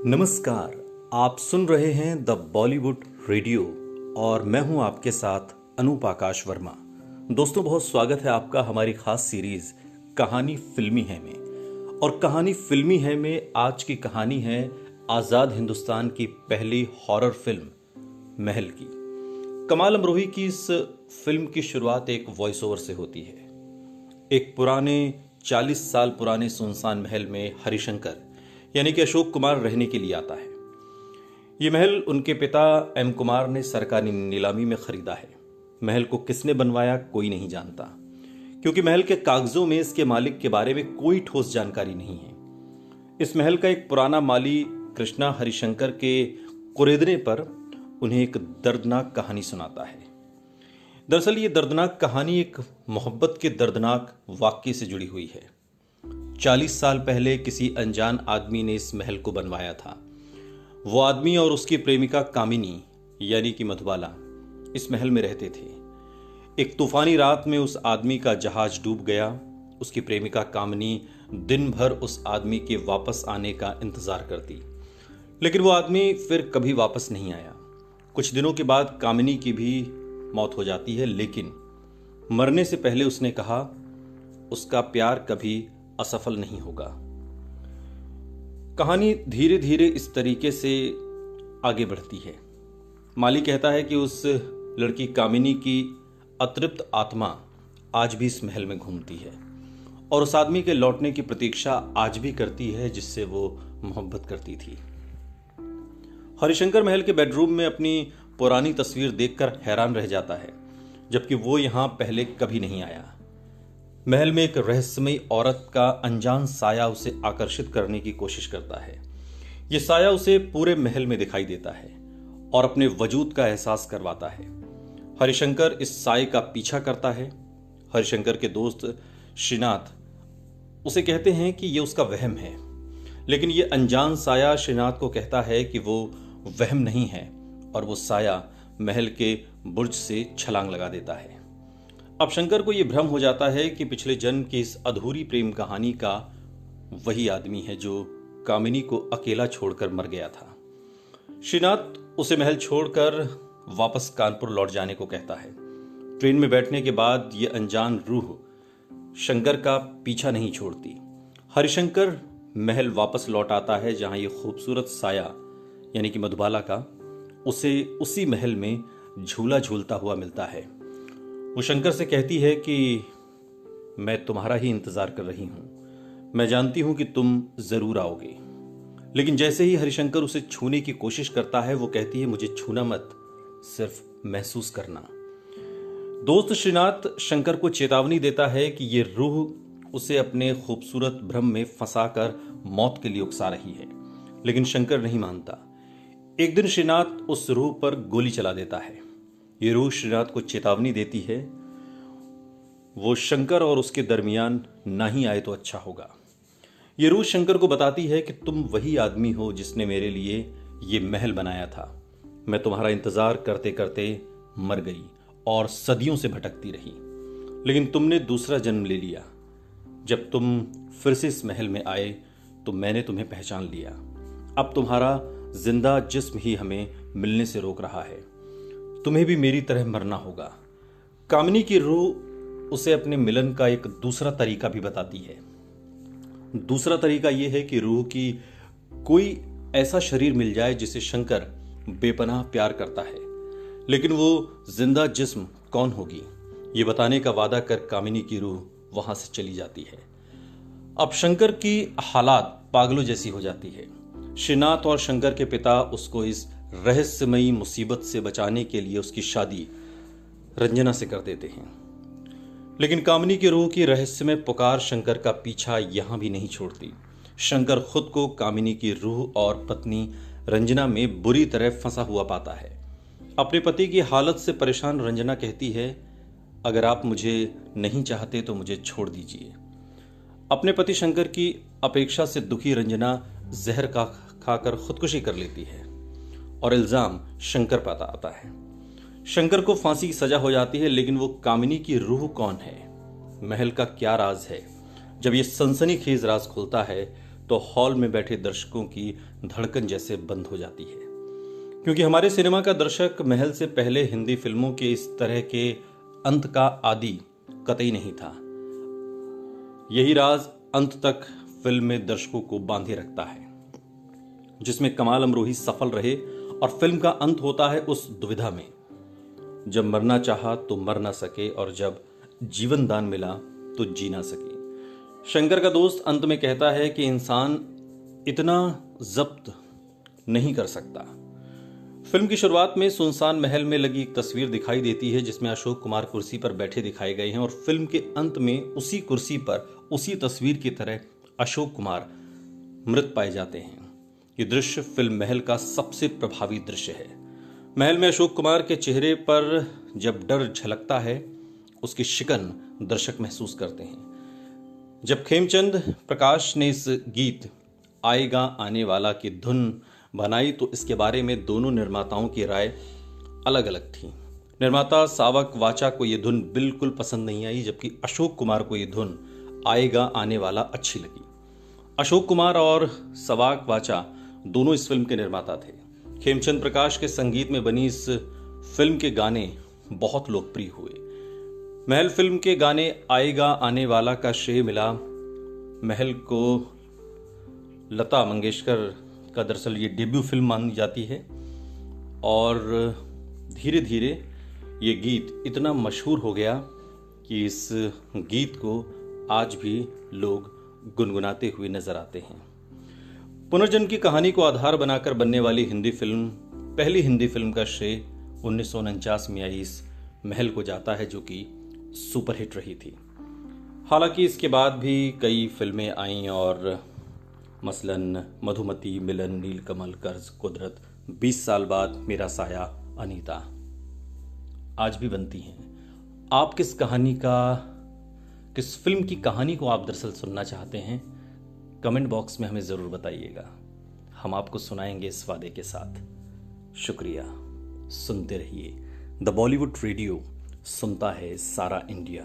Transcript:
नमस्कार। आप सुन रहे हैं द बॉलीवुड रेडियो और मैं हूं आपके साथ अनूप आकाश वर्मा। दोस्तों, बहुत स्वागत है आपका हमारी खास सीरीज कहानी फिल्मी है में। और कहानी फिल्मी है में आज की कहानी है आज़ाद हिंदुस्तान की पहली हॉरर फिल्म महल की। कमाल अमरोही की इस फिल्म की शुरुआत एक वॉइस ओवर से होती है। एक पुराने 40 साल पुराने सुनसान महल में हरिशंकर यानी कि अशोक कुमार रहने के लिए आता है। ये महल उनके पिता एम कुमार ने सरकारी नीलामी में खरीदा है। महल को किसने बनवाया कोई नहीं जानता, क्योंकि महल के कागजों में इसके मालिक के बारे में कोई ठोस जानकारी नहीं है। इस महल का एक पुराना माली कृष्णा हरिशंकर के कुरेदने पर उन्हें एक दर्दनाक कहानी सुनाता है। दरअसल ये दर्दनाक कहानी एक मोहब्बत के दर्दनाक वाक्य से जुड़ी हुई है। 40 साल पहले किसी अनजान आदमी ने इस महल को बनवाया था। वो आदमी और उसकी प्रेमिका कामिनी यानी कि मधुबाला इस महल में रहते थे। एक तूफानी रात में उस आदमी का जहाज डूब गया। उसकी प्रेमिका कामिनी दिन भर उस आदमी के वापस आने का इंतजार करती, लेकिन वो आदमी फिर कभी वापस नहीं आया। कुछ दिनों के बाद कामिनी की भी मौत हो जाती है, लेकिन मरने से पहले उसने कहा उसका प्यार कभी असफल नहीं होगा। कहानी धीरे धीरे इस तरीके से आगे बढ़ती है। माली कहता है कि उस लड़की कामिनी की अतृप्त आत्मा आज भी इस महल में घूमती है और उस आदमी के लौटने की प्रतीक्षा आज भी करती है जिससे वो मोहब्बत करती थी। हरिशंकर महल के बेडरूम में अपनी पुरानी तस्वीर देखकर हैरान रह जाता है, जबकि वो यहां पहले कभी नहीं आया। महल में एक रहस्यमयी औरत का अनजान साया उसे आकर्षित करने की कोशिश करता है। यह साया उसे पूरे महल में दिखाई देता है और अपने वजूद का एहसास करवाता है। हरिशंकर इस साये का पीछा करता है। हरिशंकर के दोस्त श्रीनाथ उसे कहते हैं कि यह उसका वहम है, लेकिन यह अनजान साया श्रीनाथ को कहता है कि वो वहम नहीं है और वो साया महल के बुर्ज से छलांग लगा देता है। अब शंकर को यह भ्रम हो जाता है कि पिछले जन्म की इस अधूरी प्रेम कहानी का वही आदमी है जो कामिनी को अकेला छोड़कर मर गया था। श्रीनाथ उसे महल छोड़कर वापस कानपुर लौट जाने को कहता है। ट्रेन में बैठने के बाद यह अनजान रूह शंकर का पीछा नहीं छोड़ती। हरिशंकर महल वापस लौट आता है, जहां यह खूबसूरत साया यानी कि मधुबाला का उसे उसी महल में झूला झूलता हुआ मिलता है। वो शंकर से कहती है कि मैं तुम्हारा ही इंतजार कर रही हूं, मैं जानती हूं कि तुम जरूर आओगे। लेकिन जैसे ही हरिशंकर उसे छूने की कोशिश करता है, वो कहती है मुझे छूना मत, सिर्फ महसूस करना। दोस्त श्रीनाथ शंकर को चेतावनी देता है कि ये रूह उसे अपने खूबसूरत भ्रम में फंसाकर मौत के लिए उकसा रही है, लेकिन शंकर नहीं मानता। एक दिन श्रीनाथ उस रूह पर गोली चला देता है। ये रूह श्रीनाथ को चेतावनी देती है वो शंकर और उसके दरमियान ना ही आए तो अच्छा होगा। ये रूह शंकर को बताती है कि तुम वही आदमी हो जिसने मेरे लिए ये महल बनाया था। मैं तुम्हारा इंतजार करते करते मर गई और सदियों से भटकती रही, लेकिन तुमने दूसरा जन्म ले लिया। जब तुम फिर से इस महल में आए तो मैंने तुम्हें पहचान लिया। अब तुम्हारा जिंदा जिस्म ही हमें मिलने से रोक रहा है। तुम्हें भी मेरी तरह मरना होगा। कामिनी की रूह उसे अपने मिलन का एक दूसरा तरीका भी बताती है। दूसरा तरीका यह है कि रूह की कोई ऐसा शरीर मिल जाए जिसे शंकर बेपनाह प्यार करता है, लेकिन वो जिंदा जिस्म कौन होगी ये बताने का वादा कर कामिनी की रूह वहां से चली जाती है। अब शंकर की हालात पागलों जैसी हो जाती है। श्रीनाथ और शंकर के पिता उसको इस रहस्यमयी मुसीबत से बचाने के लिए उसकी शादी रंजना से कर देते हैं, लेकिन कामिनी की रूह की रहस्यमय पुकार शंकर का पीछा यहां भी नहीं छोड़ती। शंकर खुद को कामिनी की रूह और पत्नी रंजना में बुरी तरह फंसा हुआ पाता है। अपने पति की हालत से परेशान रंजना कहती है अगर आप मुझे नहीं चाहते तो मुझे छोड़ दीजिए। अपने पति शंकर की अपेक्षा से दुखी रंजना जहर का खाकर खुदकुशी कर लेती है और इल्जाम शंकर पर आता है। शंकर को फांसी की सजा हो जाती है, लेकिन वो कामिनी की रूह कौन है, महल का क्या राज है? जब ये सनसनीखेज राज खुलता है तो हॉल में बैठे दर्शकों की धड़कन जैसे बंद हो जाती है, क्योंकि हमारे सिनेमा का दर्शक महल से पहले हिंदी फिल्मों के इस तरह के अंत का आदी कतई नहीं था। यही राज अंत तक फिल्म में दर्शकों को बांधे रखता है, जिसमें कमाल अमरोही सफल रहे और फिल्म का अंत होता है उस दुविधा में, जब मरना चाहा तो मर ना सके और जब जीवन दान मिला तो जी ना सके। शंकर का दोस्त अंत में कहता है कि इंसान इतना जब्त नहीं कर सकता। फिल्म की शुरुआत में सुनसान महल में लगी एक तस्वीर दिखाई देती है, जिसमें अशोक कुमार कुर्सी पर बैठे दिखाए गए हैं, और फिल्म के अंत में उसी कुर्सी पर उसी तस्वीर की तरह अशोक कुमार मृत पाए जाते हैं। ये दृश्य फिल्म महल का सबसे प्रभावी दृश्य है। महल में अशोक कुमार के चेहरे पर जब डर झलकता है, उसकी शिकन दर्शक महसूस करते हैं। जब खेमचंद प्रकाश ने इस गीत आएगा आने वाला की धुन बनाई तो इसके बारे में दोनों निर्माताओं की राय अलग अलग थी। निर्माता सावक वाचा को यह धुन बिल्कुल पसंद नहीं आई, जबकि अशोक कुमार को यह धुन आएगा आने वाला अच्छी लगी। अशोक कुमार और सावक वाचा दोनों इस फिल्म के निर्माता थे। खेमचंद प्रकाश के संगीत में बनी इस फिल्म के गाने बहुत लोकप्रिय हुए। महल फिल्म के गाने आएगा आने वाला का श्रेय मिला महल को। लता मंगेशकर का दरअसल ये डेब्यू फिल्म मानी जाती है, और धीरे धीरे ये गीत इतना मशहूर हो गया कि इस गीत को आज भी लोग गुनगुनाते हुए नजर आते हैं। पुनर्जन्म की कहानी को आधार बनाकर बनने वाली पहली हिंदी फिल्म का श्रेय 1949 में आई इस महल को जाता है, जो कि सुपरहिट रही थी। हालांकि इसके बाद भी कई फिल्में आईं, और मसलन मधुमती, मिलन, नीलकमल, कर्ज, कुदरत, 20 साल बाद, मेरा साया, अनीता आज भी बनती हैं। आप किस फिल्म की कहानी को आप दरअसल सुनना चाहते हैं, कमेंट बॉक्स में हमें जरूर बताइएगा। हम आपको सुनाएंगे इस वादे के साथ। शुक्रिया। सुनते रहिए द बॉलीवुड रेडियो, सुनता है सारा इंडिया।